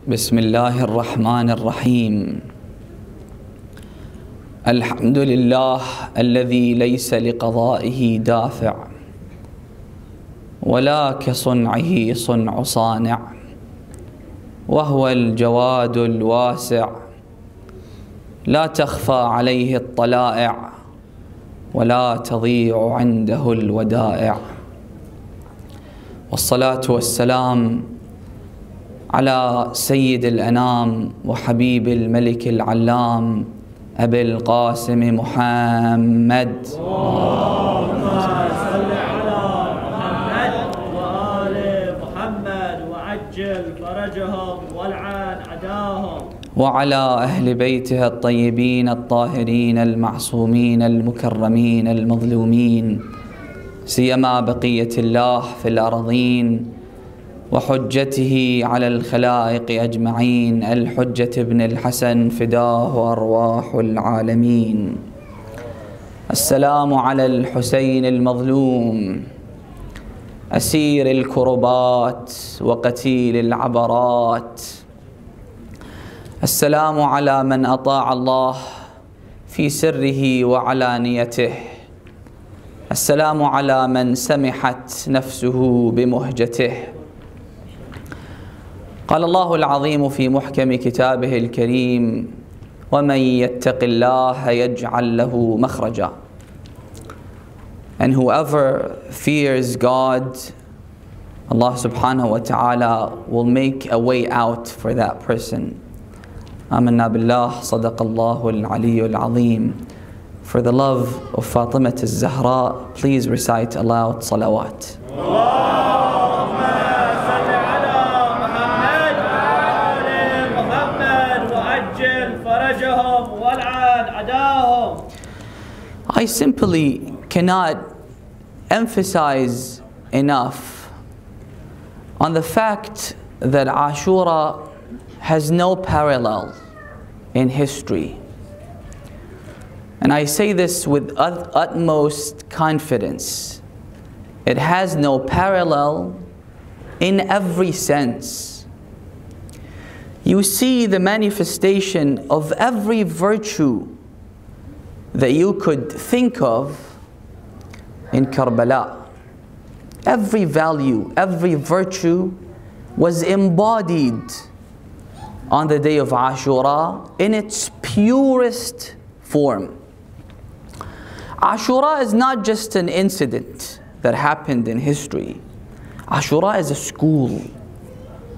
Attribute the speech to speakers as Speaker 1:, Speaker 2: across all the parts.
Speaker 1: بسم الله الرحمن الرحيم. الحمد لله الذي ليس لقضائه دافع ولا كصنعه صنع صانع، وهو الجواد الواسع لا تخفى عليه الطلائع ولا تضيع عنده الودائع. والصلاة والسلام على سيد الأنام وحبيب الملك العلام أبي القاسم محمد،
Speaker 2: اللهم صل على محمد وآل محمد وعجل فرجهم والعن عداهم،
Speaker 1: وعلى أهل بيته الطيبين الطاهرين المعصومين المكرمين المظلومين، سيما بقية الله في الأرضين وحجته على الخلائق أجمعين، الحجة ابن الحسن فداه أرواح العالمين. السلام على الحسين المظلوم أسير الكربات وقتيل العبرات. السلام على من أطاع الله في سره وعلانيته. السلام على من سمحت نفسه بمهجته. قال الله العظيم في محكم كتابه الكريم: ومن يتق الله يجعل له مخرجا. And whoever fears God, Allah subhanahu wa ta'ala will make a way out for that person. Amanna billah, sadaqallahu al-aliyyul azim. For the love of Fatima al-Zahra, please recite aloud salawat. I simply cannot emphasize enough on the fact that Ashura has no parallel in history. And I say this with utmost confidence. It has no parallel in every sense. You see the manifestation of every virtue that you could think of in Karbala. Every value, every virtue was embodied on the day of Ashura in its purest form. Ashura is not just an incident that happened in history. Ashura is a school.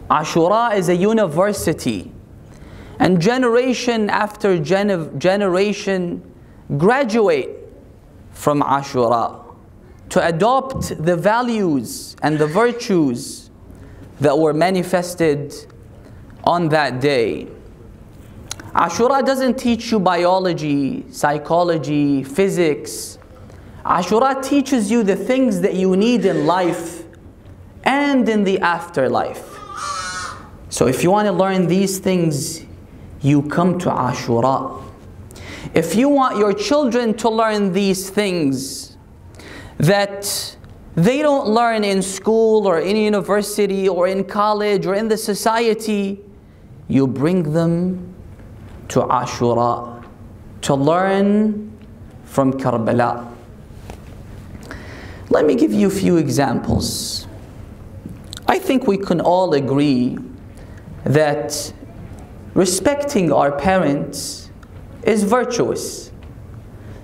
Speaker 1: Ashura is a university. And generation after generation graduate from Ashura to adopt the values and the virtues that were manifested on that day. Ashura doesn't teach you biology, psychology, physics. Ashura teaches you the things that you need in life and in the afterlife. So if you want to learn these things, you come to Ashura. If you want your children to learn these things that they don't learn in school or in university or in college or in the society, you bring them to Ashura to learn from Karbala. Let me give you a few examples. I think we can all agree that respecting our parents is virtuous,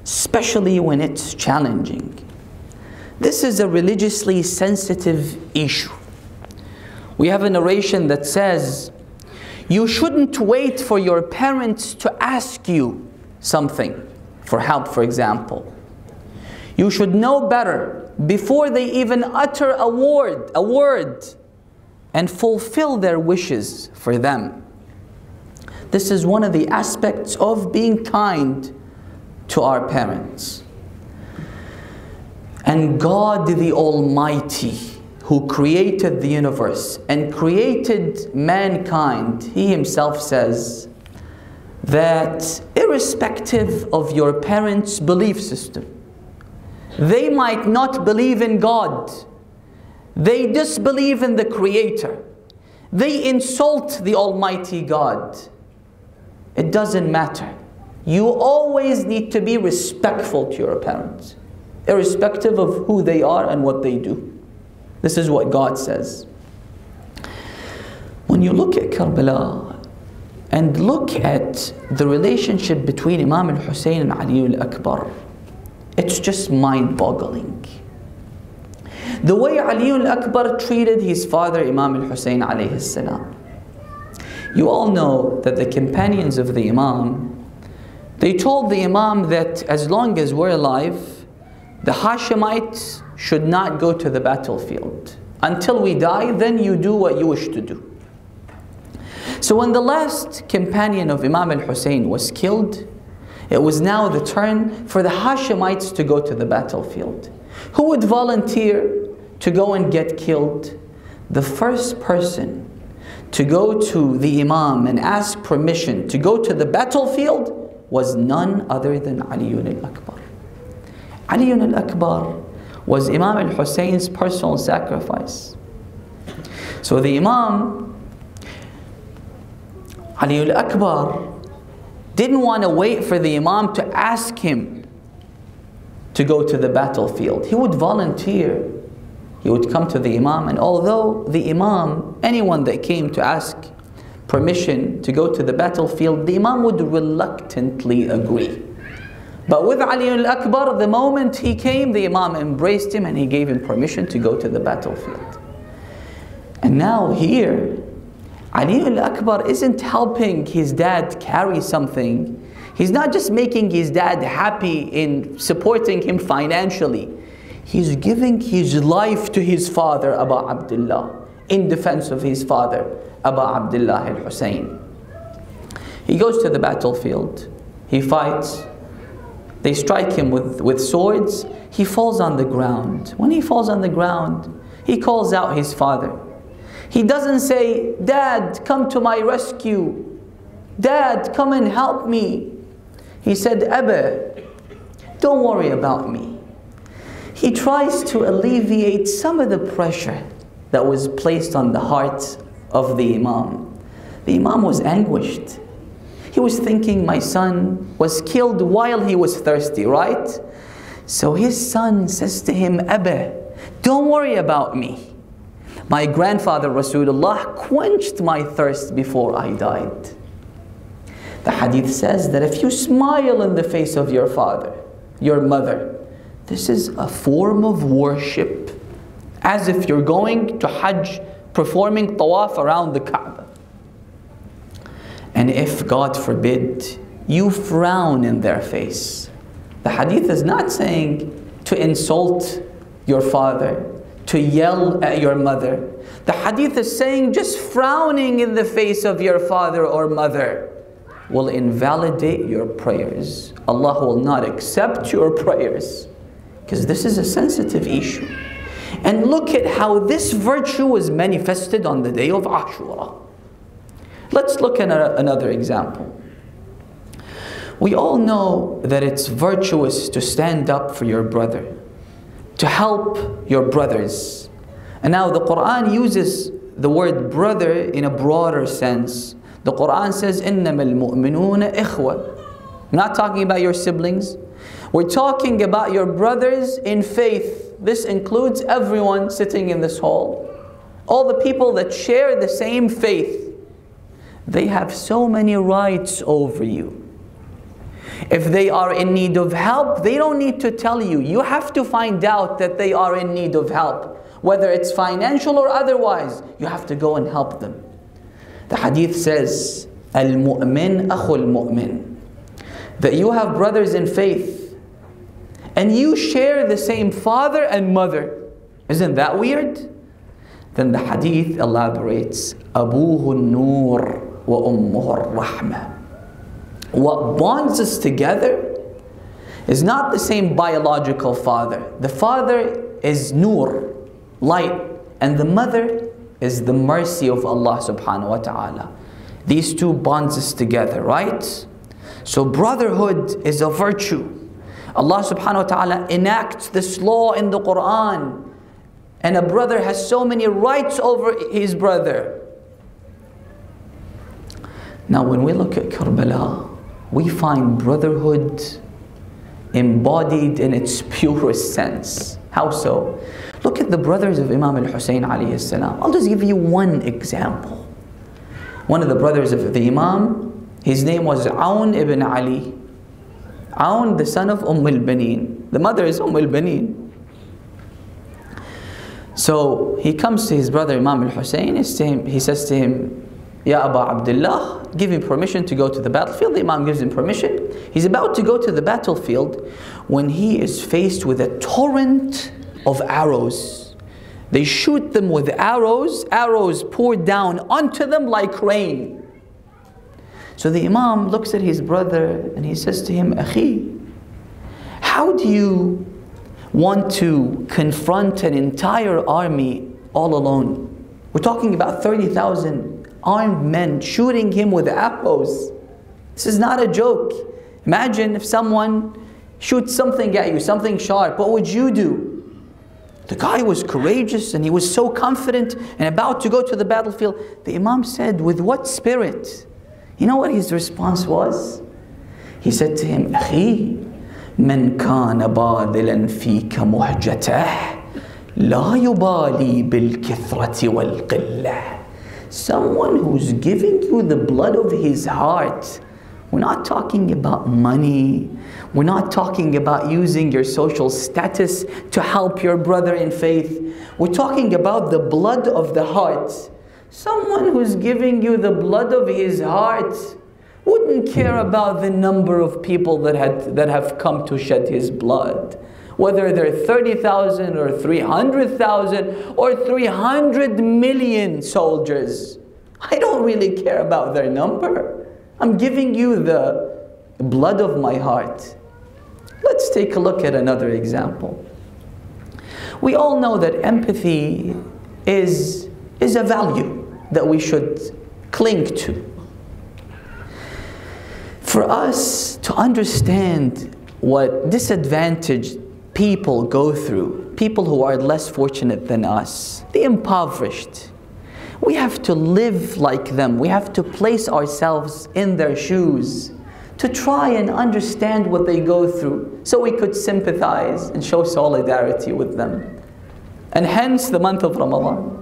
Speaker 1: especially when it's challenging. This is a religiously sensitive issue. We have a narration that says, you shouldn't wait for your parents to ask you something for help, for example. You should know better before they even utter a word and fulfill their wishes for them. This is one of the aspects of being kind to our parents. And God the Almighty, who created the universe and created mankind, He Himself says that irrespective of your parents' belief system, they might not believe in God, they disbelieve in the Creator, They insult the Almighty God. It doesn't matter. You always need to be respectful to your parents, irrespective of who they are and what they do. This is what God says. When you look at Karbala and look at the relationship between Imam al-Hussein and Ali al-Akbar, it's just mind-boggling. The way Ali al-Akbar treated his father Imam al-Hussein alayhi salam. You all know that the companions of the Imam, they told the Imam that as long as we're alive, the Hashemites should not go to the battlefield. Until we die, then you do what you wish to do. So when the last companion of Imam al-Hussein was killed, it was now the turn for the Hashemites to go to the battlefield. Who would volunteer to go and get killed? The first person to go to the Imam and ask permission to go to the battlefield was none other than Ali al-Akbar. Ali al-Akbar was Imam al-Hussein's personal sacrifice. So the Imam, Ali al-Akbar, didn't want to wait for the Imam to ask him to go to the battlefield. He would volunteer. He would come to the Imam, and although the Imam, anyone that came to ask permission to go to the battlefield, the Imam would reluctantly agree. But with Ali al-Akbar, the moment he came, the Imam embraced him and he gave him permission to go to the battlefield. And now here, Ali al-Akbar isn't helping his dad carry something. He's not just making his dad happy in supporting him financially. He's giving his life to his father, Abu Abdullah, in defense of his father, Abu Abdullah al-Hussein. He goes to the battlefield. He fights. They strike him with swords. He falls on the ground. When he falls on the ground, he calls out his father. He doesn't say, "Dad, come to my rescue. Dad, come and help me." He said, "Abba, don't worry about me." He tries to alleviate some of the pressure that was placed on the heart of the Imam. The Imam was anguished. He was thinking, my son was killed while he was thirsty, right? So his son says to him, "Abba, don't worry about me. My grandfather Rasulullah quenched my thirst before I died." The hadith says that if you smile in the face of your father, your mother, this is a form of worship, as if you're going to Hajj, performing tawaf around the Kaaba. And if, God forbid, you frown in their face, the hadith is not saying to insult your father, to yell at your mother. The hadith is saying just frowning in the face of your father or mother will invalidate your prayers. Allah will not accept your prayers, because this is a sensitive issue. And look at how this virtue was manifested on the day of Ashura. Let's look at another example. We all know that it's virtuous to stand up for your brother, to help your brothers. And now the Quran uses the word brother in a broader sense. The Quran says, إِنَّمَا الْمُؤْمِنُونَ إِخْوَةٌ. I'm not talking about your siblings. We're talking about your brothers in faith. This includes everyone sitting in this hall. All the people that share the same faith. They have so many rights over you. If they are in need of help, they don't need to tell you. You have to find out that they are in need of help. Whether it's financial or otherwise, you have to go and help them. The hadith says, Al-mu'min akhul mu'min. That you have brothers in faith, and you share the same father and mother. Isn't that weird? Then the hadith elaborates, Abuhu nur wa ummuhu rahmah. What bonds us together is not the same biological father. The father is nur, light, and the mother is the mercy of Allah subhanahu wa ta'ala. These two bonds us together, right? So brotherhood is a virtue. Allah subhanahu wa ta'ala enacts this law in the Quran, and a brother has so many rights over his brother. Now when we look at Karbala, we find brotherhood embodied in its purest sense. How so? Look at the brothers of Imam al-Hussein alayhi salam. I'll just give you one example. One of the brothers of the Imam, his name was Aun ibn Ali. Aun, the son of al-Baneen. The mother is al-Baneen. So he comes to his brother Imam al-Hussein. He says to him, Ya Aba Abdullah, give him permission to go to the battlefield. The Imam gives him permission. He's about to go to the battlefield when he is faced with a torrent of arrows. They shoot them with arrows. Arrows pour down onto them like rain. So the Imam looks at his brother and he says to him, Akhi, how do you want to confront an entire army all alone? We're talking about 30,000 armed men shooting him with arrows. This is not a joke. Imagine if someone shoots something at you, something sharp, what would you do? The guy was courageous and he was so confident and about to go to the battlefield. The Imam said, with what spirit? You know what his response was? He said to him, Akhi, من كان باذلا فيك مهجته لا يبالي بالكثرة والقلة. Someone who's giving you the blood of his heart. We're not talking about money. We're not talking about using your social status to help your brother in faith. We're talking about the blood of the heart. Someone who's giving you the blood of his heart wouldn't care about the number of people that have come to shed his blood. Whether they're 30,000 or 300,000 or 300 million soldiers. I don't really care about their number. I'm giving you the blood of my heart. Let's take a look at another example. We all know that empathy is a value that we should cling to. For us to understand what disadvantaged people go through, people who are less fortunate than us, the impoverished, we have to live like them. We have to place ourselves in their shoes to try and understand what they go through so we could sympathize and show solidarity with them. And hence the month of Ramadan.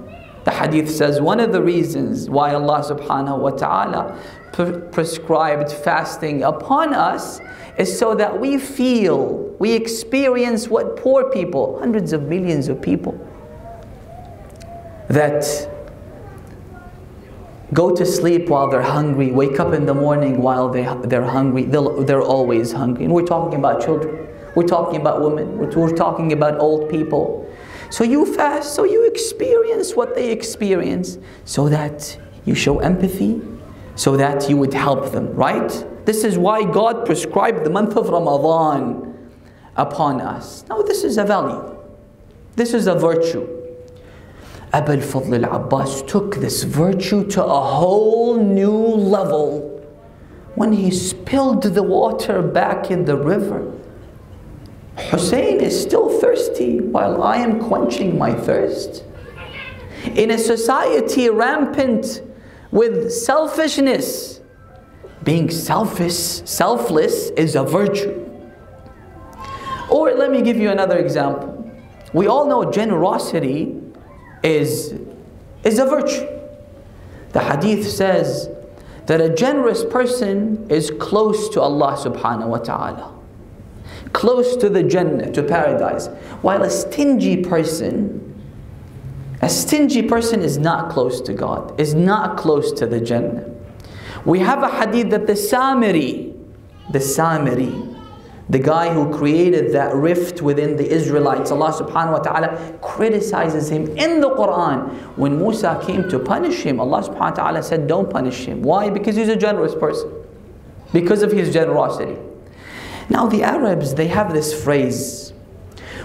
Speaker 1: The hadith says one of the reasons why Allah subhanahu wa ta'ala prescribed fasting upon us is so that we feel, we experience what poor people, hundreds of millions of people, that go to sleep while they're hungry, wake up in the morning while they're hungry, they're always hungry. And we're talking about children, we're talking about women, we're talking about old people. So you fast, so you experience what they experience, so that you show empathy, so that you would help them, right? This is why God prescribed the month of Ramadan upon us. Now this is a value. This is a virtue. Abu al-Fadl al-Abbas took this virtue to a whole new level when he spilled the water back in the river. Hussein is still thirsty while I am quenching my thirst. In a society rampant with selfishness, being selfless is a virtue. Or let me give you another example. We all know generosity is a virtue. The hadith says that a generous person is close to Allah subhanahu wa ta'ala, close to the Jannah, to paradise, while a stingy person is not close to God, is not close to the Jannah. We have a hadith that the Samiri, the guy who created that rift within the Israelites, Allah subhanahu wa ta'ala criticizes him in the Quran. When Musa came to punish him, Allah subhanahu wa ta'ala said, don't punish him. Why? Because he's a generous person. Because of his generosity. Now the Arabs, they have this phrase.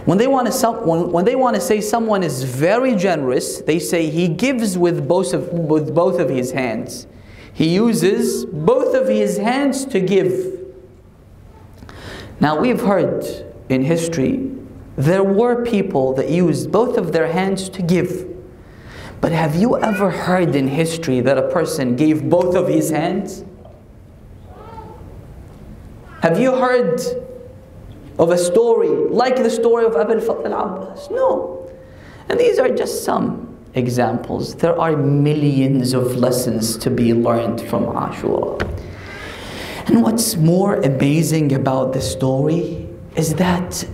Speaker 1: When they want to say someone is very generous, they say he gives with both of his hands. He uses both of his hands to give. Now we've heard in history, there were people that used both of their hands to give. But have you ever heard in history that a person gave both of his hands? Have you heard of a story like the story of Abu al-Fadl al-Abbas? No. And these are just some examples. There are millions of lessons to be learned from Ashura. And what's more amazing about this story is that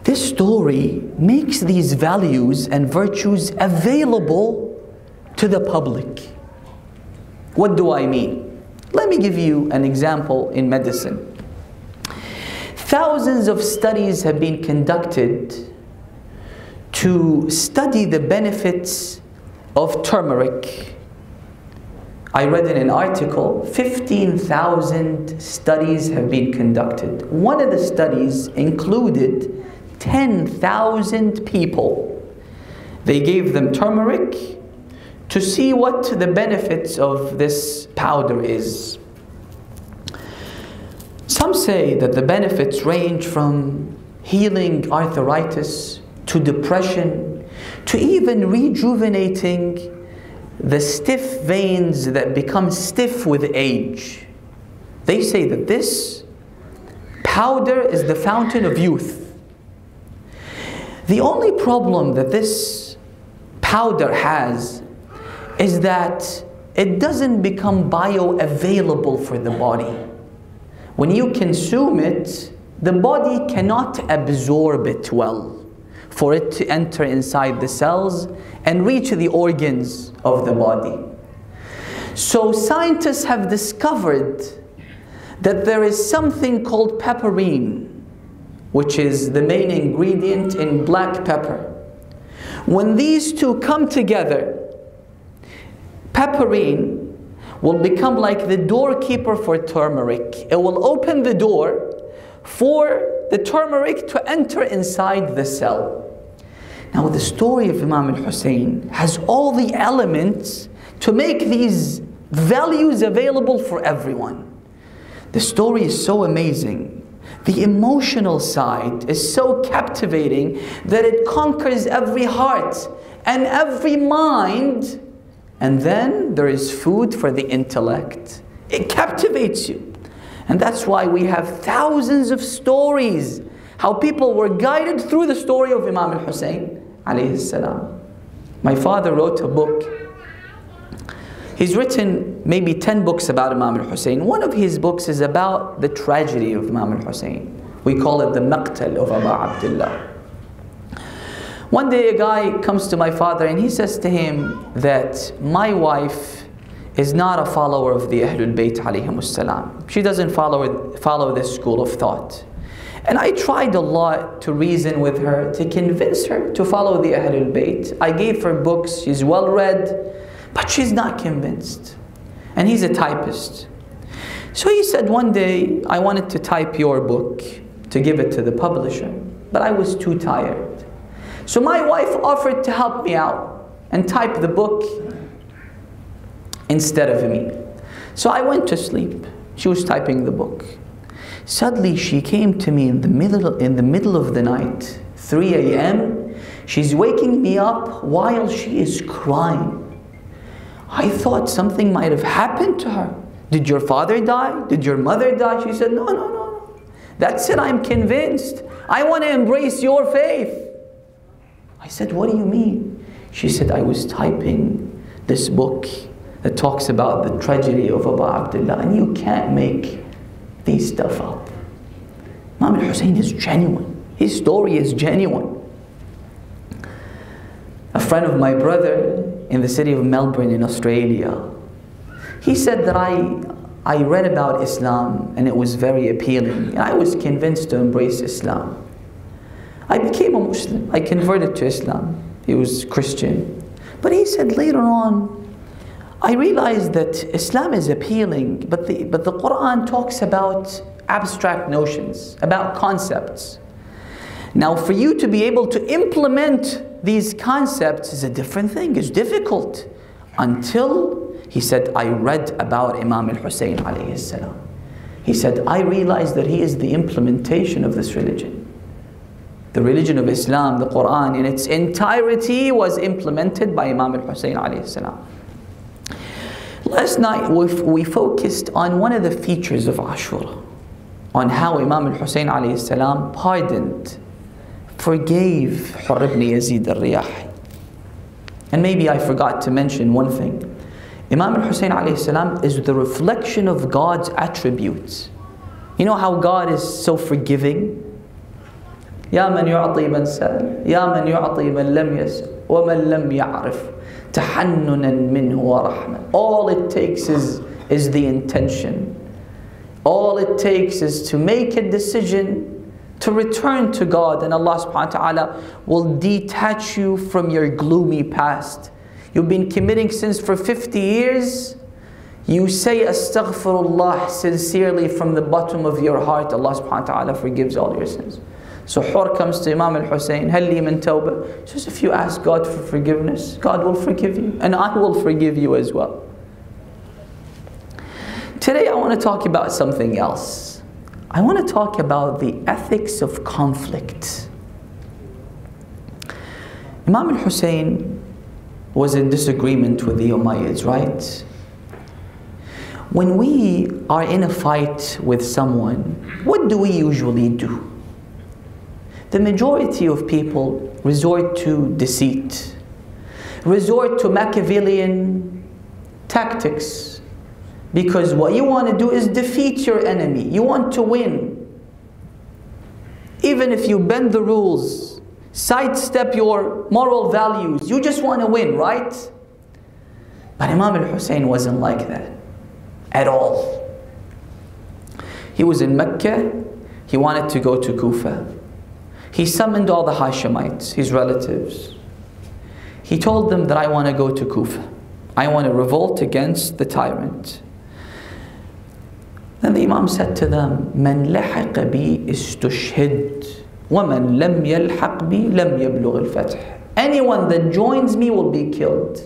Speaker 1: this story makes these values and virtues available to the public. What do I mean? Let me give you an example in medicine. Thousands of studies have been conducted to study the benefits of turmeric. I read in an article, 15,000 studies have been conducted. One of the studies included 10,000 people. They gave them turmeric to see what the benefits of this powder is. Some say that the benefits range from healing arthritis to depression to even rejuvenating the stiff veins that become stiff with age. They say that this powder is the fountain of youth. The only problem that this powder has is that it doesn't become bioavailable for the body. When you consume it, the body cannot absorb it well for it to enter inside the cells and reach the organs of the body. So scientists have discovered that there is something called piperine, which is the main ingredient in black pepper. When these two come together, piperine will become like the doorkeeper for turmeric. It will open the door for the turmeric to enter inside the cell. Now the story of Imam al-Hussein has all the elements to make these values available for everyone. The story is so amazing. The emotional side is so captivating that it conquers every heart and every mind. And then there is food for the intellect. It captivates you. And that's why we have thousands of stories, how people were guided through the story of Imam al-Hussein alayhi salam. My father wrote a book. He's written maybe 10 books about Imam al-Hussein. One of his books is about the tragedy of Imam al-Hussein. We call it the Maqtal of Abu Abdullah. One day a guy comes to my father and he says to him that my wife is not a follower of the Ahlul Bayt alayhimus salam. She doesn't follow this school of thought. And I tried a lot to reason with her, to convince her to follow the Ahlul Bayt. I gave her books, she's well read, but she's not convinced. And he's a typist. So he said one day, I wanted to type your book to give it to the publisher, but I was too tired. So my wife offered to help me out and type the book instead of me. So I went to sleep. She was typing the book. Suddenly she came to me in the middle of the night, 3 a.m. She's waking me up while she is crying. I thought something might have happened to her. Did your father die? Did your mother die? She said, no, no, no. That's it, I'm convinced. I want to embrace your faith. I said, what do you mean? She said, I was typing this book that talks about the tragedy of Abu Abdullah, and you can't make these stuff up. Imam al-Hussein is genuine. His story is genuine. A friend of my brother in the city of Melbourne in Australia, he said that I read about Islam and it was very appealing. And I was convinced to embrace Islam. I became a Muslim. I converted to Islam. He was Christian. But he said later on, I realized that Islam is appealing, but the Quran talks about abstract notions, about concepts. Now for you to be able to implement these concepts is a different thing. It's difficult. Until, he said, I read about Imam al-Hussein alayhi salam. He said, I realized that he is the implementation of this religion. The religion of Islam, the Quran in its entirety was implemented by Imam al-Hussein alayhi salam. Last night we focused on one of the features of Ashura. on how Imam al-Hussein alayhi salam pardoned, forgave Hurr ibn Yazid al-Riyahi. And maybe I forgot to mention one thing. Imam al-Hussein alayhi salam is the reflection of God's attributes. You know how God is so forgiving? يا من يعطي من سأل يا من يعطي من لم يسأل ومن لم يعرف تحننا منه ورحمة. All it takes is the intention. All it takes is to make a decision to return to God, and Allah subhanahu wa ta'ala will detach you from your gloomy past. You've been committing sins for 50 years. You say astaghfirullah sincerely from the bottom of your heart. Allah subhanahu wa ta'ala forgives all your sins. So Hurr comes to Imam al-Hussein, هل لي من توبة? He says, if you ask God for forgiveness, God will forgive you, and I will forgive you as well. Today I want to talk about something else. I want to talk about the ethics of conflict. Imam al-Hussein was in disagreement with the Umayyads, right? When we are in a fight with someone, what do we usually do? The majority of people resort to deceit, resort to Machiavellian tactics, because what you want to do is defeat your enemy. You want to win. Even if you bend the rules, sidestep your moral values, you just want to win, right? But Imam al-Hussein wasn't like that at all. He was in Mecca. He wanted to go to Kufa. He summoned all the Hashemites, his relatives. He told them that I want to go to Kufa. I want to revolt against the tyrant. Then the Imam said to them, من لحق بي استشهد ومن لم يلحق بي لم يبلغ الفتح. Anyone that joins me will be killed.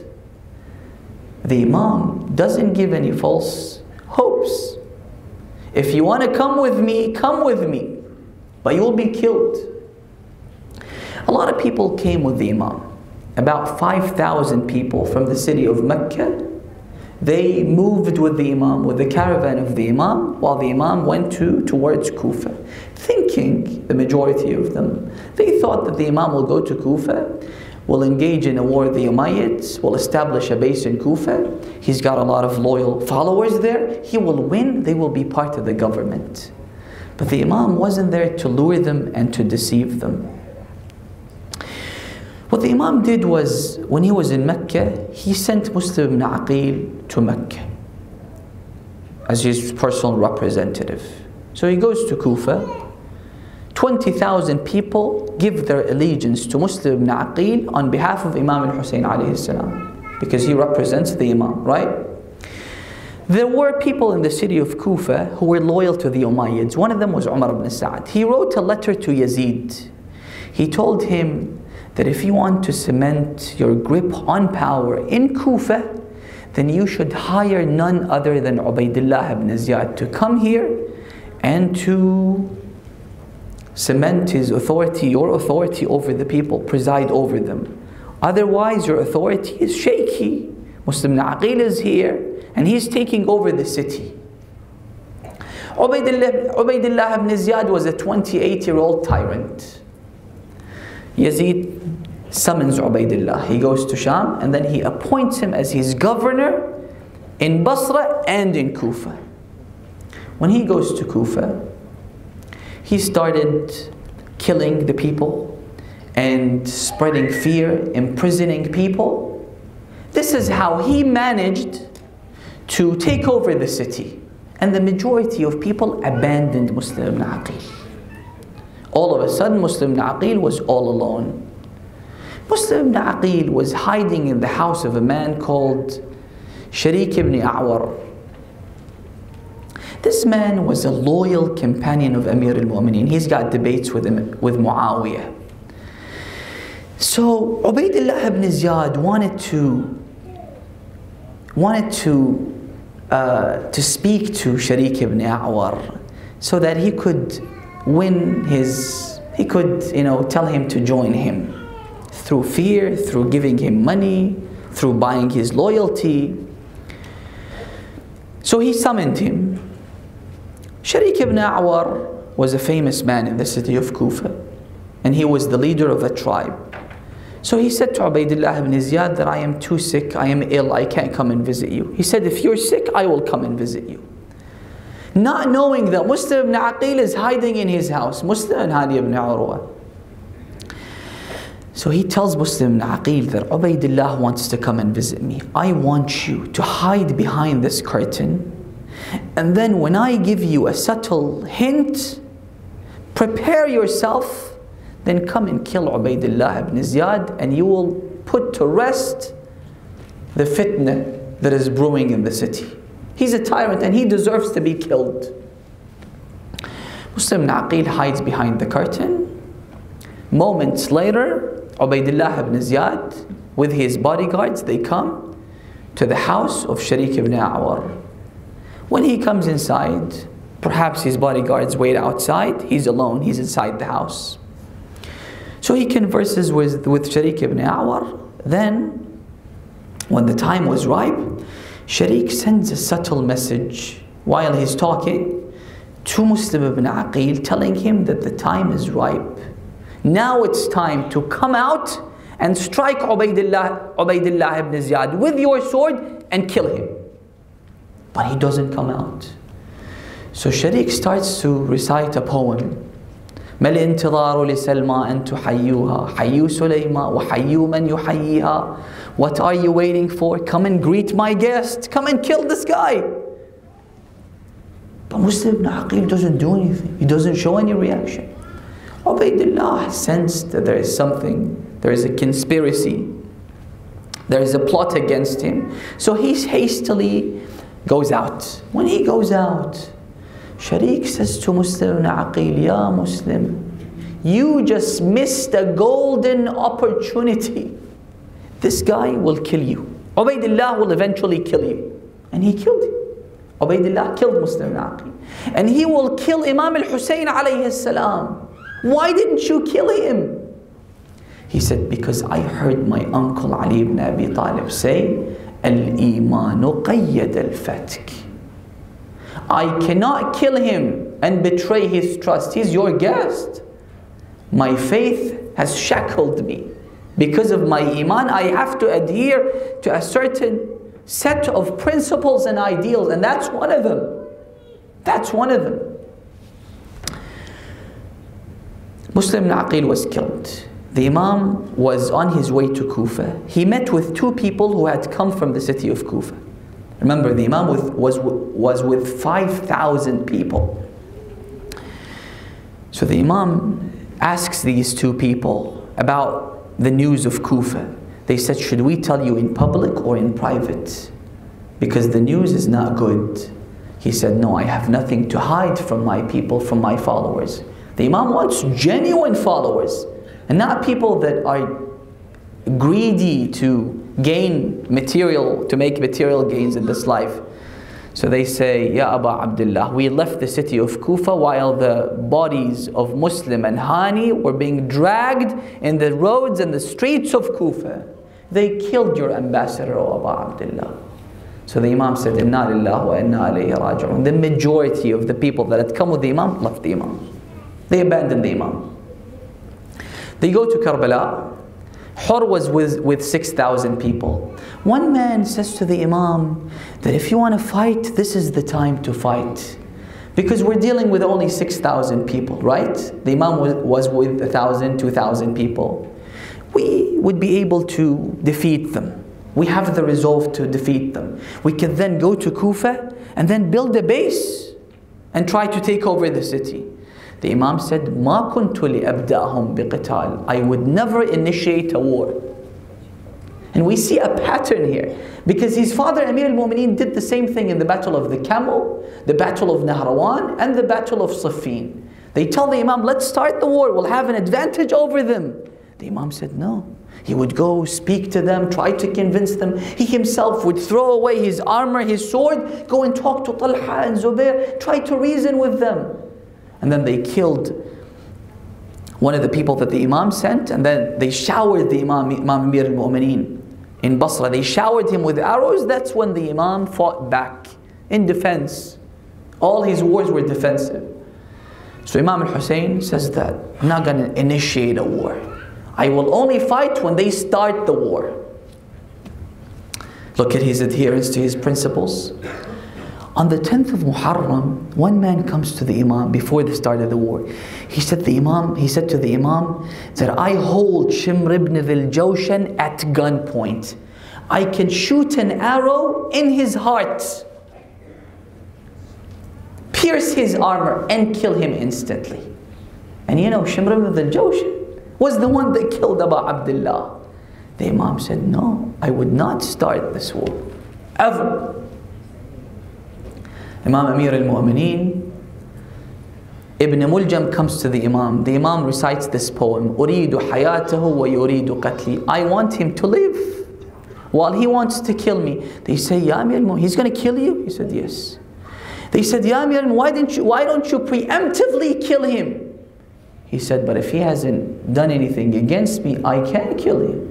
Speaker 1: The Imam doesn't give any false hopes. If you want to come with me, but you'll be killed. A lot of people came with the Imam. About 5,000 people from the city of Mecca. They moved with the Imam, with the caravan of the Imam, while the Imam went towards Kufa. Thinking, the majority of them, they thought that the Imam will go to Kufa, will engage in a war with the Umayyads, will establish a base in Kufa. He's got a lot of loyal followers there. He will win, they will be part of the government. But the Imam wasn't there to lure them and to deceive them. What the Imam did was, when he was in Mecca, he sent Muslim ibn Aqil to Mecca as his personal representative. So he goes to Kufa. 20,000 people give their allegiance to Muslim ibn Aqil on behalf of Imam al-Hussein alayhi salam, because he represents the Imam, right? There were people in the city of Kufa who were loyal to the Umayyads. One of them was Umar ibn Sa'd. He wrote a letter to Yazid. He told him that if you want to cement your grip on power in Kufa, then you should hire none other than Ubaydullah ibn Ziyad to come here and to cement his authority, your authority over the people, preside over them. Otherwise, your authority is shaky. Muslim ibn Aqil is here, and he's taking over the city. Ubaydullah ibn Ziyad was a 28-year-old tyrant. Yazid summons Ubaydullah. He goes to Sham, and then he appoints him as his governor in Basra and in Kufa. When he goes to Kufa, he started killing the people and spreading fear, imprisoning people. This is how he managed to take over the city. And the majority of people abandoned Muslim ibn Aqil. All of a sudden, Muslim ibn Aqil was all alone. Muslim ibn Aqil was hiding in the house of a man called Sharik ibn A'war. This man was a loyal companion of Amir al-Mu'mineen. He's got debates with Muawiyah. So Ubaydullah ibn Ziyad wanted to speak to Sharik ibn A'war so that he could win his, tell him to join him through fear, through giving him money, through buying his loyalty. So he summoned him. Sharik ibn A'war was a famous man in the city of Kufa, and he was the leader of a tribe. So he said to Ubaydullah ibn Ziyad that I am too sick, I am ill, I can't come and visit you. He said, if you're sick, I will come and visit you. Not knowing that Muslim ibn Aqil is hiding in his house, Muslim and Hani ibn Urwa. So he tells Muslim ibn Aqil that Ubaydullah wants to come and visit me. I want you to hide behind this curtain, and then when I give you a subtle hint, prepare yourself, then come and kill Ubaydullah ibn Ziyad, and you will put to rest the fitna that is brewing in the city. He's a tyrant and he deserves to be killed. Muslim ibn Aqil hides behind the curtain. Moments later, Ubaydullah ibn Ziyad with his bodyguards, they come to the house of Sharik ibn A'war. When he comes inside, perhaps his bodyguards wait outside, he's alone, he's inside the house. So he converses with Sharik ibn A'war. Then, when the time was ripe, Sharik sends a subtle message while he's talking to Muslim ibn Aqil, telling him that the time is ripe. Now it's time to come out and strike Ubaydullah ibn Ziyad with your sword and kill him. But he doesn't come out. So Sharik starts to recite a poem. ما الانتظار لسلمى أن تحيوها حيوا سليمى وحيوا من يحييها. What are you waiting for? Come and greet my guest. Come and kill this guy. But Muslim ibn Aqil doesn't do anything. He doesn't show any reaction. Ubaydullah sensed that there is something, there is a conspiracy, there is a plot against him. So he hastily goes out. When he goes out, Sharik says to Muslim ibn Aqil, Ya Muslim, you just missed a golden opportunity. This guy will kill you. Ubaydullah will eventually kill you. And he killed him. Ubaydullah killed Muslim ibn Aqil. And he will kill Imam al-Hussein alayhi salam. Why didn't you kill him? He said, because I heard my uncle Ali ibn Abi Talib say, Al-Imanu qayyad al-fatk. I cannot kill him and betray his trust. He's your guest. My faith has shackled me. Because of my iman, I have to adhere to a certain set of principles and ideals, and that's one of them. That's one of them. Muslim ibn Aqil was killed. The Imam was on his way to Kufa. He met with two people who had come from the city of Kufa. Remember, the Imam was with 5,000 people. So the Imam asks these two people about the news of Kufa. They said, should we tell you in public or in private? Because the news is not good. He said, no, I have nothing to hide from my people, from my followers. The Imam wants genuine followers, and not people that are greedy to gain material, to make material gains in this life. So they say, Ya Aba Abdullah, we left the city of Kufa while the bodies of Muslim and Hani were being dragged in the roads and the streets of Kufa. They killed your ambassador, O Aba Abdullah. So the Imam said, Inna lillahi wa inna alayhi raji'un. The majority of the people that had come with the Imam left the Imam. They abandoned the Imam. They go to Karbala. Hur was with 6,000 people. One man says to the Imam that if you want to fight, this is the time to fight. Because we're dealing with only 6,000 people, right? The Imam was with 1,000, 2,000 people. We would be able to defeat them. We have the resolve to defeat them. We can then go to Kufa and then build a base and try to take over the city. The Imam said, مَا كُنْتُ لِأَبْدَأَهُمْ بِقِتَالٍ. I would never initiate a war. And we see a pattern here. Because his father Amir al-Mu'mineen did the same thing in the battle of the Camel, the battle of Nahrawan, and the battle of Siffin. They tell the Imam, let's start the war, we'll have an advantage over them. The Imam said no. He would go speak to them, try to convince them. He himself would throw away his armor, his sword, go and talk to Talha and Zubair, try to reason with them. And then they killed one of the people that the Imam sent, and then they showered the Imam Amir al-Mu'mineen in Basra. They showered him with arrows. That's when the Imam fought back in defense All his wars were defensive. So Imam al-Hussein says that I'm not going to initiate a war. I will only fight when they start the war. Look at his adherence to his principles. On the 10th of Muharram, one man comes to the Imam before the start of the war. He said to the Imam that I hold Shimr ibn Dhil Jawshan at gunpoint. I can shoot an arrow in his heart, pierce his armor, and kill him instantly. And you know, Shimr ibn Dhil Jawshan was the one that killed Abu Abdullah. The Imam said, no, I would not start this war, ever. Imam Amir al-Mu'mineen, Ibn Muljam comes to the Imam. The Imam recites this poem, أُرِيدُ حَيَاتَهُ وَيُرِيدُ قَتْلِي. I want him to live while he wants to kill me. They say, Ya Amir al-Mu'mineen, he's going to kill you? He said, yes. They said, Ya Amir al-Mu'mineen, why don't you preemptively kill him? He said, but if he hasn't done anything against me, I can kill him.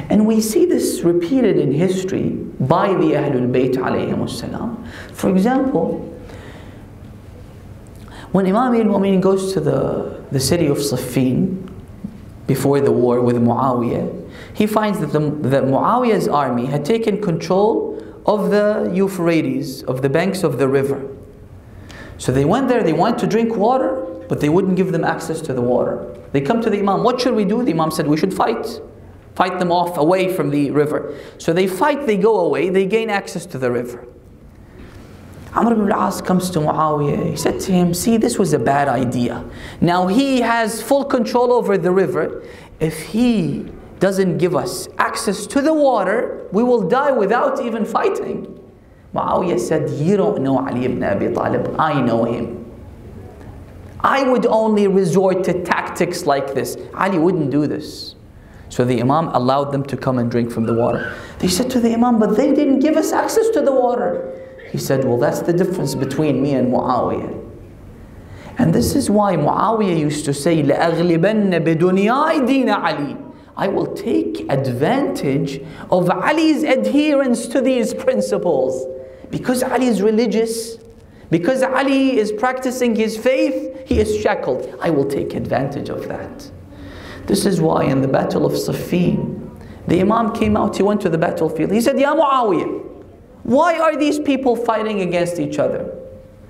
Speaker 1: And we see this repeated in history by the Ahlul Bayt alayhimus salam. For example, when Imam al-Mu'mineen goes to the city of Siffin before the war with Muawiyah, he finds that Muawiyah's army had taken control of the Euphrates, of the banks of the river. So they went there, they wanted to drink water, but they wouldn't give them access to the water. They come to the Imam, what should we do? The Imam said, we should fight. Fight them off away from the river. So they fight, they go away, they gain access to the river. Amr ibn al-As comes to Muawiyah. He said to him, see, this was a bad idea. Now he has full control over the river. If he doesn't give us access to the water, we will die without even fighting. Muawiyah said, you don't know Ali ibn Abi Talib, I know him. I would only resort to tactics like this. Ali wouldn't do this. So the Imam allowed them to come and drink from the water. They said to the Imam, but they didn't give us access to the water. He said, well, that's the difference between me and Muawiyah. And this is why Muawiyah used to say, لَأَغْلِبَنَّ بِدُنْيَاي دِينَ عَلِي. I will take advantage of Ali's adherence to these principles. Because Ali is religious, because Ali is practicing his faith, he is shackled. I will take advantage of that. This is why in the battle of Siffin, the Imam came out, he went to the battlefield. He said, Ya Muawiyah, why are these people fighting against each other?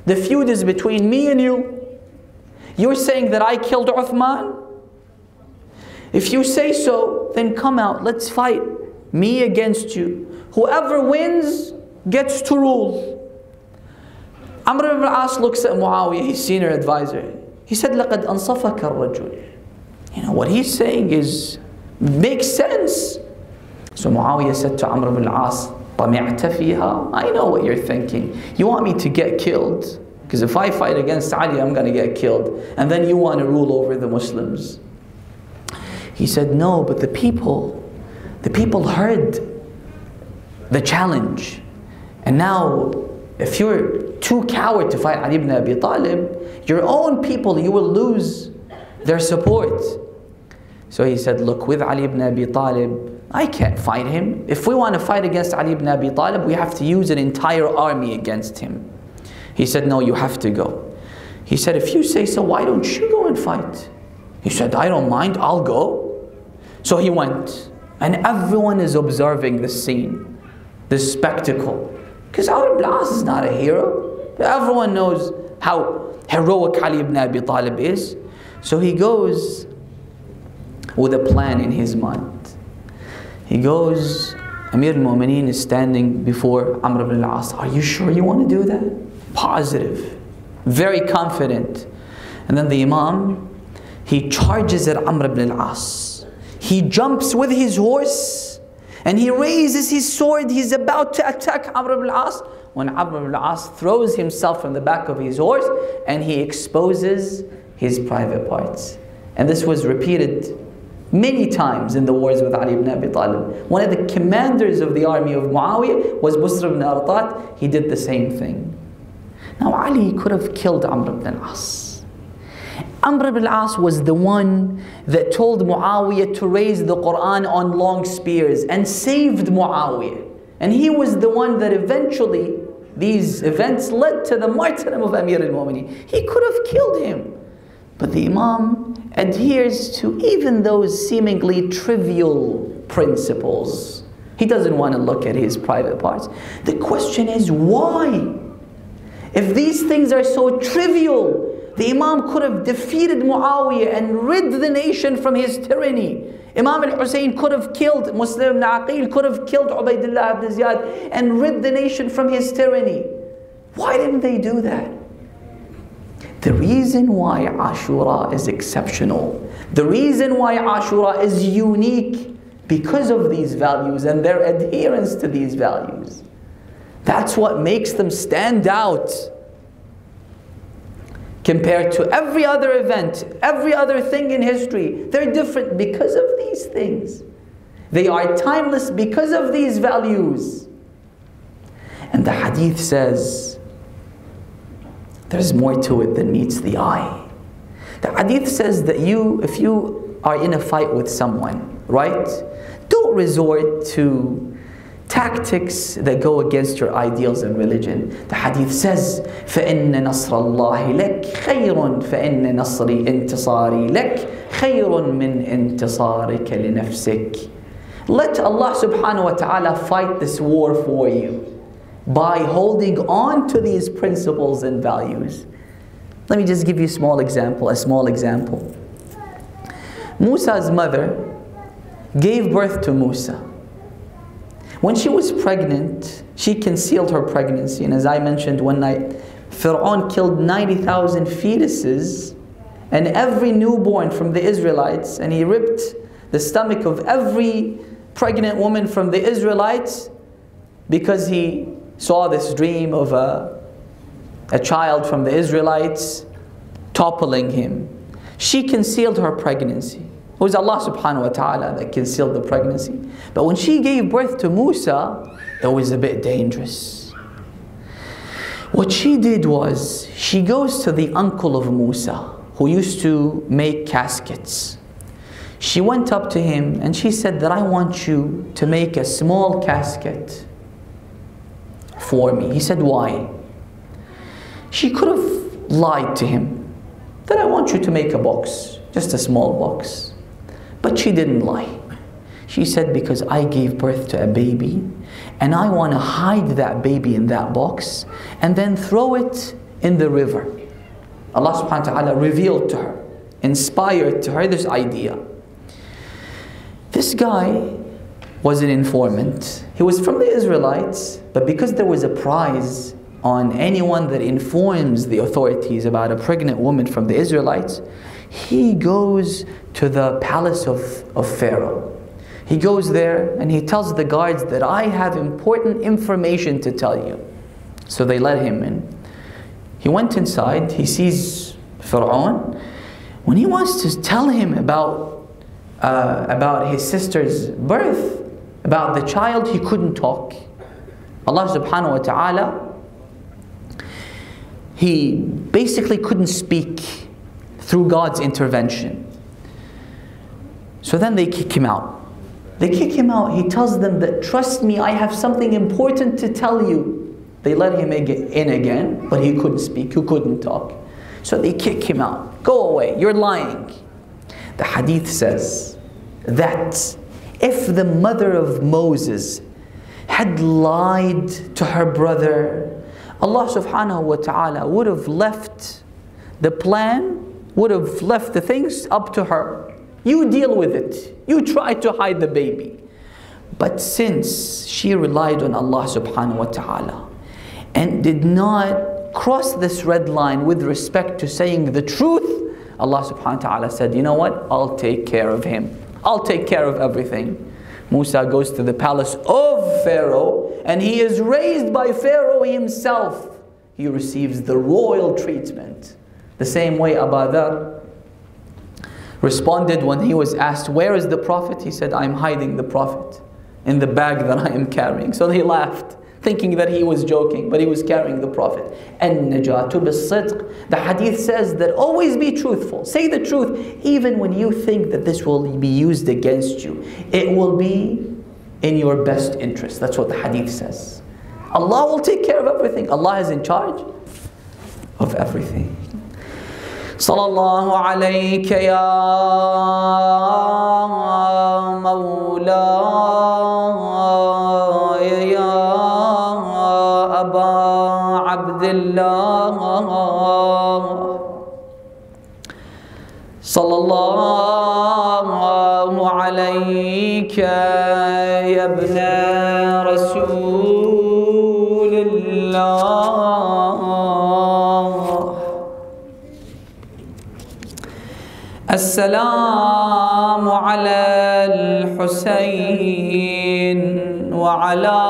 Speaker 1: The feud is between me and you. You're saying that I killed Uthman? If you say so, then come out, let's fight. Me against you. Whoever wins gets to rule. Amr ibn al-As looks at Muawiyah, his senior advisor. He said, لَقَدْ أَنصَفَكَ الرَّجُلِ. You know, what he's saying makes sense. So Muawiyah said to Amr ibn al-As, طَمِعْتَ فِيهَا. I know what you're thinking. You want me to get killed? Because if I fight against Ali, I'm going to get killed. And then you want to rule over the Muslims. He said, no, but the people heard the challenge. And now, if you're too coward to fight Ali ibn Abi Talib, your own people, you will lose their support. So he said, look, with Ali ibn Abi Talib, I can't fight him. If we want to fight against Ali ibn Abi Talib, we have to use an entire army against him. He said, no, you have to go. He said, if you say so, why don't you go and fight? He said, I don't mind, I'll go. So he went. And everyone is observing this scene, this spectacle. Because Amr ibn al-As is not a hero. Everyone knows how heroic Ali ibn Abi Talib is. So he goes with a plan in his mind. He goes, Amir al-Mu'mineen is standing before Amr ibn al-As. Are you sure you want to do that? Positive. Very confident. And then the Imam, he charges at Amr ibn al-As. He jumps with his horse and he raises his sword. He's about to attack Amr ibn al-As when Amr ibn al-As throws himself from the back of his horse and he exposes his private parts. And this was repeated many times in the wars with Ali ibn Abi Talib. One of the commanders of the army of Muawiyah was Busr ibn Artat. He did the same thing. Now Ali could have killed Amr ibn al-As. Amr ibn al-As was the one that told Muawiyah to raise the Quran on long spears and saved Muawiyah. And he was the one that eventually these events led to the martyrdom of Amir al-Mu'mineen. He could have killed him. But the Imam adheres to even those seemingly trivial principles. He doesn't want to look at his private parts. The question is, why? If these things are so trivial, the Imam could have defeated Muawiyah and rid the nation from his tyranny. Imam al-Hussein could have killed Muslim ibn Aqil, could have killed Ubaydullah ibn Ziyad and rid the nation from his tyranny. Why didn't they do that? The reason why Ashura is exceptional, the reason why Ashura is unique, because of these values and their adherence to these values. That's what makes them stand out compared to every other event, every other thing in history. They're different because of these things. They are timeless because of these values. And the hadith says, there's more to it than meets the eye. The hadith says that if you are in a fight with someone, right? Don't resort to tactics that go against your ideals and religion. The hadith says, فَإِنَّ نَصْرَ اللَّهِ لَكْ خَيْرٌ فَإِنَّ نَصْرِ انْتِصَارِي لَكْ خَيْرٌ مِّنْ انْتِصَارِكَ لِنَفْسِكَ. Let Allah subhanahu wa ta'ala fight this war for you by holding on to these principles and values. Let me just give you a small example. Musa's mother gave birth to Musa. When she was pregnant, she concealed her pregnancy. And as I mentioned one night, Fir'aun killed 90,000 fetuses and every newborn from the Israelites, and he ripped the stomach of every pregnant woman from the Israelites because he saw this dream of a child from the Israelites toppling him. She concealed her pregnancy. It was Allah subhanahu wa ta'ala that concealed the pregnancy. But when she gave birth to Musa, it was a bit dangerous. What she did was, she goes to the uncle of Musa, who used to make caskets. She went up to him and she said that I want you to make a small casket for me. He said, why? She could have lied to him, that I want you to make a box, just a small box. But she didn't lie. She said, because I gave birth to a baby and I want to hide that baby in that box and then throw it in the river. Allah subhanahu wa ta'ala revealed to her, inspired to her this idea. This guy was an informant. He was from the Israelites, but because there was a prize on anyone that informs the authorities about a pregnant woman from the Israelites, he goes to the palace of Pharaoh. He goes there and he tells the guards that I have important information to tell you. So they let him in. He went inside, he sees Pharaoh. When he wants to tell him about his sister's birth, about the child, he couldn't talk. Allah subhanahu wa ta'ala, he basically couldn't speak through God's intervention. So then they kick him out. They kick him out. He tells them that, trust me, I have something important to tell you. They let him in again, but he couldn't speak, he couldn't talk. So they kick him out. Go away, you're lying. The hadith says that if the mother of Moses had lied to her brother, Allah subhanahu wa ta'ala would have left the plan, would have left the things up to her. You deal with it. You try to hide the baby. But since she relied on Allah subhanahu wa ta'ala and did not cross this red line with respect to saying the truth, Allah subhanahu wa ta'ala said, you know what? I'll take care of him. I'll take care of everything. Musa goes to the palace of Pharaoh and he is raised by Pharaoh himself. He receives the royal treatment. The same way Abu Dharr responded when he was asked, where is the Prophet? He said, I'm hiding the Prophet in the bag that I am carrying. So they laughed, thinking that he was joking, but he was carrying the Prophet. النجاة بالصدق. The hadith says that always be truthful. Say the truth, even when you think that this will be used against you. It will be in your best interest. That's what the hadith says. Allah will take care of everything. Allah is in charge of everything. Sallallahu alayka ya mawla ya Aba Abdullah. Sallallahu alayka ya ibn Rasulillah. السلام على الحسين وعلى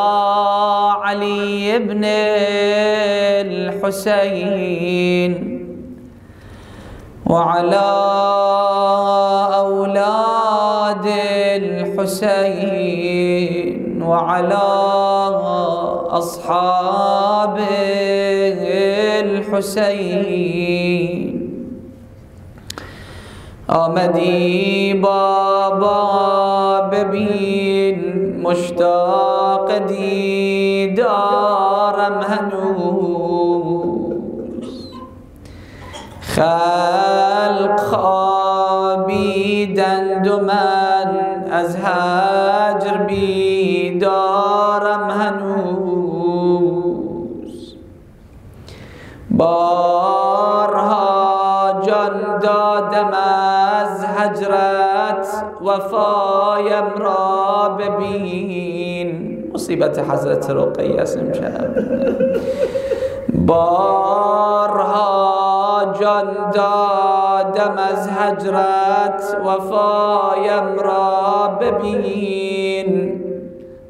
Speaker 1: علي بن الحسين وعلى أولاد الحسين وعلى أصحاب الحسين. آمدی بابا ببین مشتاق دیدارم هنوز. خلق خوابیدند و من از هجر بیدارم هنوز. بارها جان دادم از هجرت وفایم را ببین. مصیبت حضرت رقیه است امشب. بارها جان دادم از هجرت وفایم را ببین.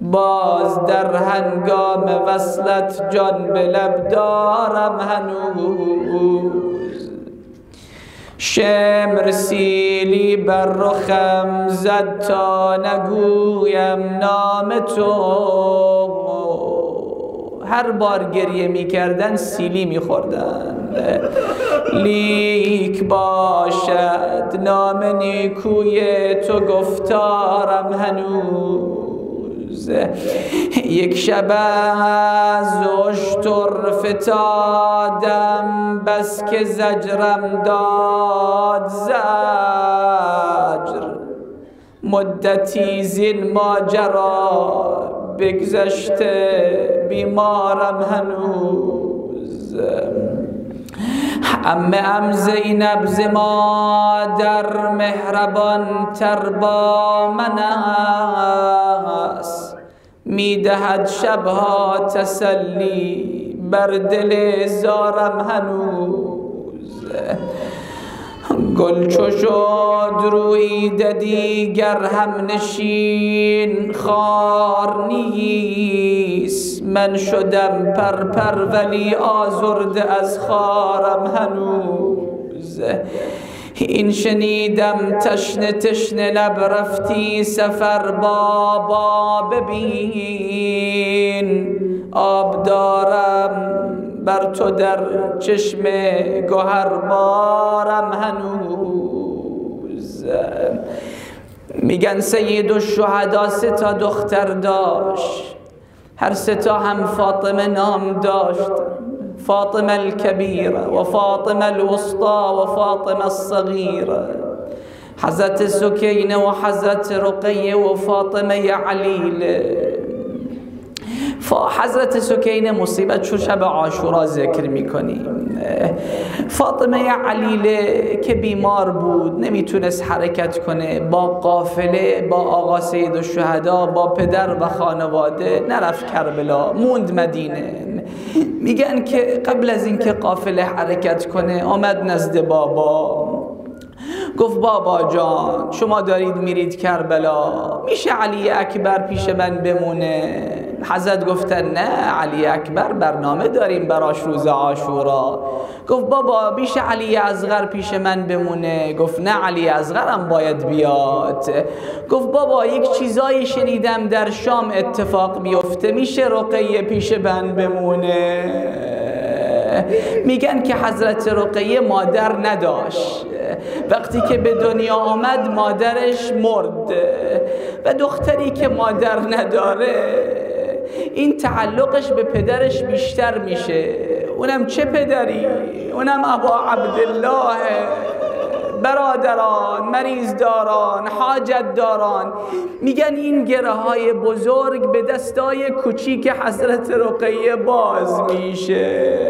Speaker 1: باز در هنگام وصلت جان به لب دارم هنوز. شمر سیلی بر رخم زد تا نگویم نام تو. هر بار گریه می کردن سیلی می خوردن. لیک باشد نام نیکوی تو گفتارم هنوز. یک شب از اشتر فتادم بس که زجرم داد زجر. مدتی زین ماجرا بگذشته بیمارم هنوز. عمه ام زینب ز مادر مهربان تر با من است. میدهد شبها تسلی بر دل زارم هنوز. گل چو شد رویده دیگر هم نشین خار نیست. من شدم پرپر ولی آزرده از خارم هنوز. این شنیدم تشنه تشنه لب رفتی سفر بابا ببین. آب دارم بر تو در چشم گوهر بارم هنوز. میگن سید الشهدا 3 تا دختر داشت. هر 3 تا هم فاطمه نام داشت. فاطمه الكبيرة و فاطمه الوسطى و فاطمه الصغيرة. حضرت سکینه و حضرت رقیه و فاطمه علیله. حضرت سکینه مصیبت چو شب عاشورا ذکر میکنیم. فاطمه علیله که بیمار بود نمیتونست حرکت کنه. با قافله با آقا سید الشهدا با پدر و خانواده نرفت کربلا، موند مدینه. میگن که قبل از اینکه قافله حرکت کنه آمد نزد بابا. گفت بابا جان شما دارید میرید کربلا، میشه علی اکبر پیش من بمونه؟ حضرت گفتن نه، علی اکبر برنامه داریم براش روز عاشورا. گفت بابا میشه علی اصغر پیش من بمونه؟ گفت نه، علی اصغرم باید بیاد. گفت بابا یک چیزایی شنیدم در شام اتفاق بیفته، میشه رقیه پیش من بمونه؟ میگن که حضرت رقیه مادر نداشت. وقتی که به دنیا آمد مادرش مرد و دختری که مادر نداره این تعلقش به پدرش بیشتر میشه. اونم چه پدری؟ اونم ابا عبدالله. برادران، مریض داران، حاجت داران، میگن این گره های بزرگ به دستای کوچیک حضرت رقیه باز میشه.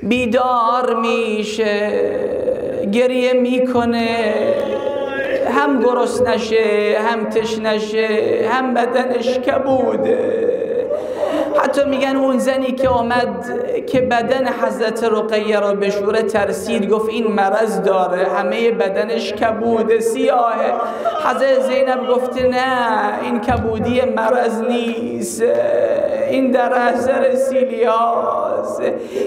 Speaker 1: بیدار میشه، گریه میکنه، هم گرسنشه، هم تشنشه، هم بدنش کبوده. حتی میگن اون زنی که آمد که بدن حضرت رقیه را بشوره ترسید، گفت این مرض داره، همه بدنش کبوده، سیاهه. حضرت زینب گفته نه، این کبودی مرض نیست، این در اثر سیلیاست،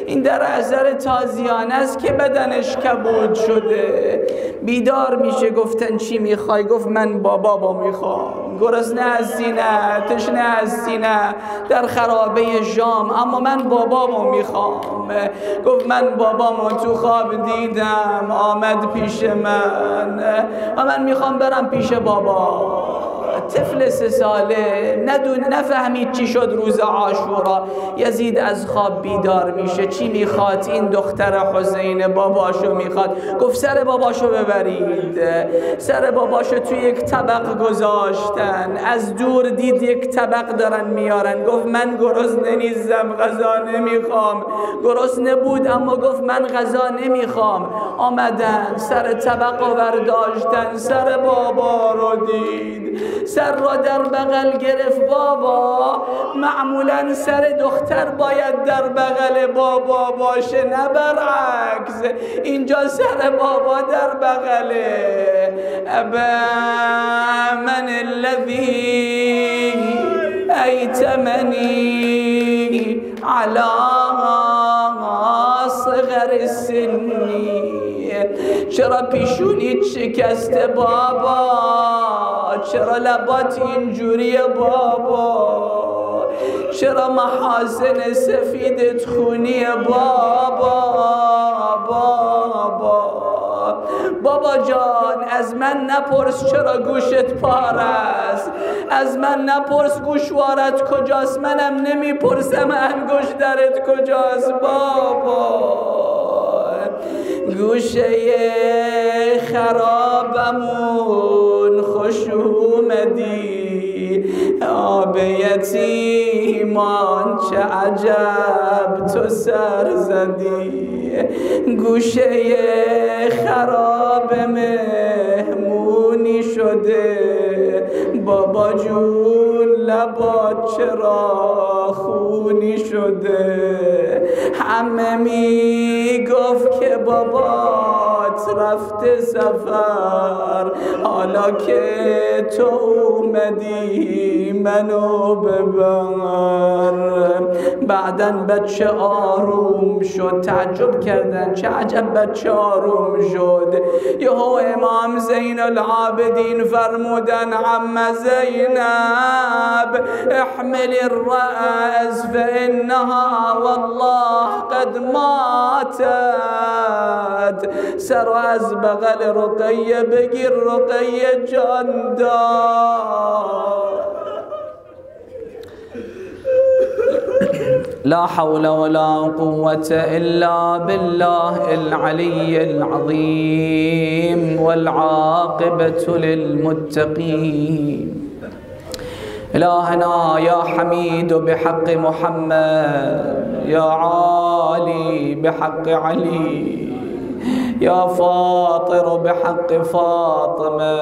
Speaker 1: این در اثر تازیانه است که بدنش کبود شده. بیدار میشه. گفتن چی میخوای؟ گفت من بابا میخوام. گرسنه هستی؟ نه. تشنه هستی؟ نه. در خرابه ژام، اما من بابامو میخوام. گفت من بابامو تو خواب دیدم، آمد پیش من و من میخوام برم پیش بابا. طفل 3 ساله نفهمید چی شد. روز عاشورا یزید از خواب بیدار میشه. چی میخواد؟ این دختر حسین باباشو میخواد. گفت سر باباشو ببرید. سر باباشو توی یک طبق گذاشتن. از دور دید یک طبق دارن میارن. گفت من گرسنه نیستم، غذا نمیخوام. گرسنه بود اما گفت من غذا نمیخوام. آمدن سر طبق رو برداشتن، سر بابا رو دید، سر را در بغل گرفت. بابا، معمولا سر دختر باید در بغل بابا باشه، نه برعکس. اینجا سر بابا در بغله. ابا من الذی ایتمنی علی صغر سنی. چرا پیشونیت شکسته بابا؟ چرا لبات اینجوری بابا؟ چرا محاسن سفیدت خونی بابا؟ بابا جان، از من نپرس چرا گوشت پاره است، از من نپرس گوشوارت کجاست، منم نمیپرسم انگشترت کجاست. بابا، گوشه خرابمون خوش اومدی، آب یتیمان چه عجب تو سر زدی. گوشه خراب مهمونی شده، بابا جون لبات چرا خونی شده. همه میگفت که بابات رفته سفر، حالا که تو اومدی منو ببر. بعدن بچه آروم شد. تعجب کردن چه عجب بچه آروم شد. یهو امام زین العابدین فرمودن عم زینب احمل الرأس فإنها والله قد ماتت. سر از بغل رقیه بگیر، رقیه جان داد. لا حول ولا قوة إلا بالله العلي العظيم والعاقبة للمتقين. إلهنا يا حميد بحق محمد، يا عالي بحق علي، يا فاطر بحق فاطمة،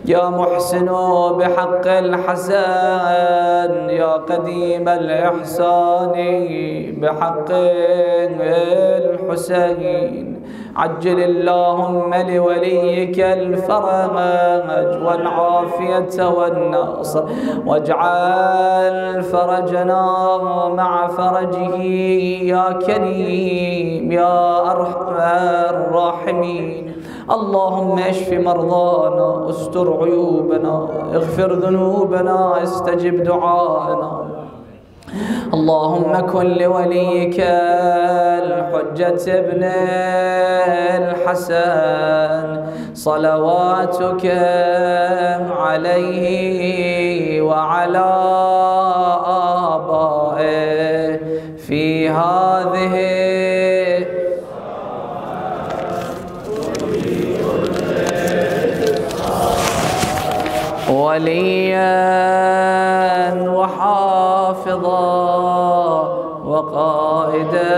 Speaker 1: يا محسن بحق الحسن، يا قديم الإحسان بحق الحسين. عجل اللهم لوليك الفرج والعافية والنصر، واجعل فرجنا مع فرجه يا كريم يا أرحم الراحمين. اللهم اشف مرضانا، استر عيوبنا، اغفر ذنوبنا، استجب دعاءنا. اللهم كن لوليك الحجة ابن الحسن صلواتك عليه وعلى آبائه في هذه وليا وحافظا وقائدا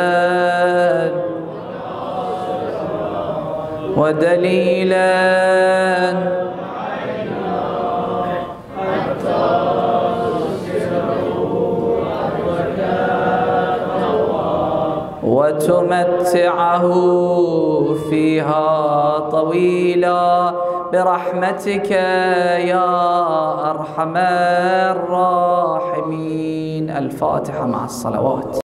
Speaker 1: ودليلا وتمتعه فيها طويلا برحمتك يا أرحم الراحمين. الفاتحة مع الصلوات.